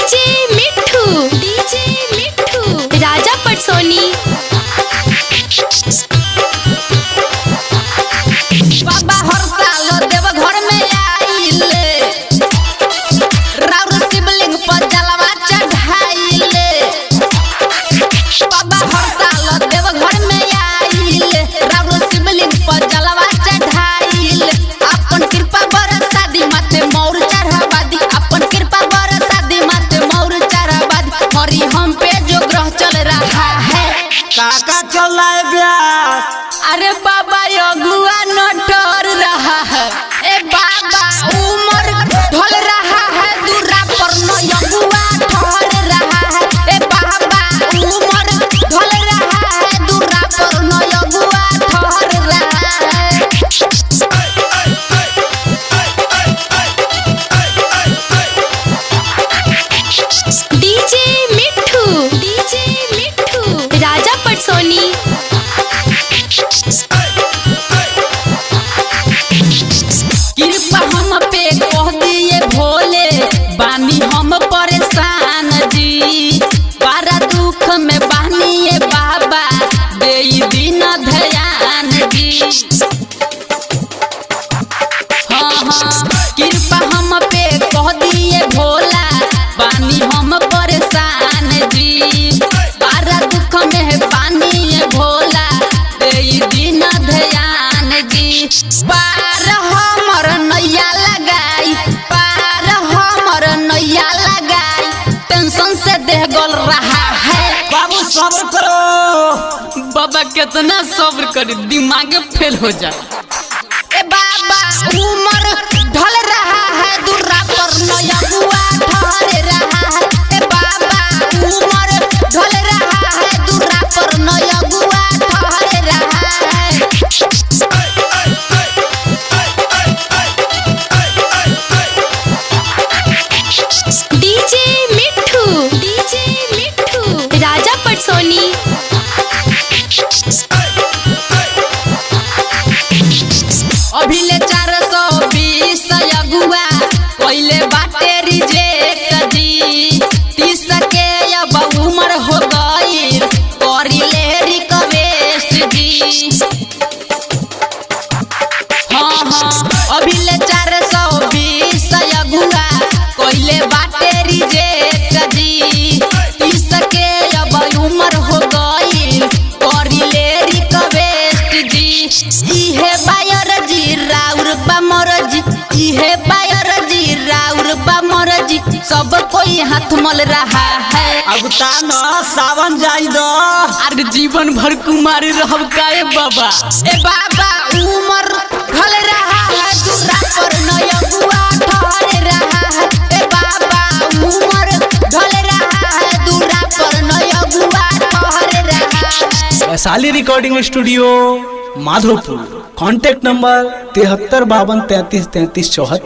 DJ मिठू राजा पटसोनी। बाबा हर साल देव घर में आइले, राउर शिवलिंग पर जलवा चढ़ाइले। बाबा हर साल देव घर में आइले, राउर शिवलिंग पर जलवा चढ़ाइले। अपन कृपा बरसा दी माथे मोर चढ़ावा दी, अपन कृपा बरसा दी माथे मोर चढ़ावा दी। हरि हम पे जो ग्रह चल रहा है, काका चल रहा है ब्याह। अरे बाबा अगुआ न डर रहा है। ए बाबा उमर ढल रहा है, दूरा पर न अगुआ ठहर रहा है। ए बाबा उमर ढल रहा है, दूरा पर न अगुआ ठहर रहा है। डीजे मिठू राजा पटसोनी। कृपा हम पे कह दिए भोले, बानी हम परेशान जी। बारा दुख में बानिए बाबा, दे दिन ध्यान जी। हाँ कृपा हम पे कह दिए भोला, बानी हम परेशान जी। बारा दुख में बानिए भोला, दे दिन ध्यान जी। पार हमर नैया लगाई, पार हमर नैया लगाई। टेंशन से देह गल रहा है। बाबू सब्र करो। बाबा कितना सब्र करे, दिमाग फेल हो जाए। ए बाबा उमर ढल रहा है, दूरा पर नया हुआ ठहर रहा है। ए बाबा उमर ढल रहा है, दूरा पर नया हुआ ठहर रहा है। डीजे मिठू राजा पटसोनी। अभिले 420 अगुआ पहले बाटे रिजेक्ट जी। 30 के अब उम्र हो गई, करिले रिक्वेस्ट जी। हाँ अभिले 420 अगुआ पहले बाटे रिजेक्ट जी। 30 के अब उम्र हो गई, करिले रिक्वेस्ट जी। इहे बायर जी राउर बामर जी, इहे बायर जी राउर बामर जी। सब कोई हाथ मल रहा है। अब ताना सावन जाई दो। अरे जीवन भर कुमारी रहब काहे बाबा। ए बाबा उमर ढल रहा है, दूरा पर नया हुआ ठहर रहा है। ए बाबा उमर ढल रहा है, दूरा पर नया हुआ ठहर रहा है। Vaishali recording studio Madhopur. Contact number 7352333374।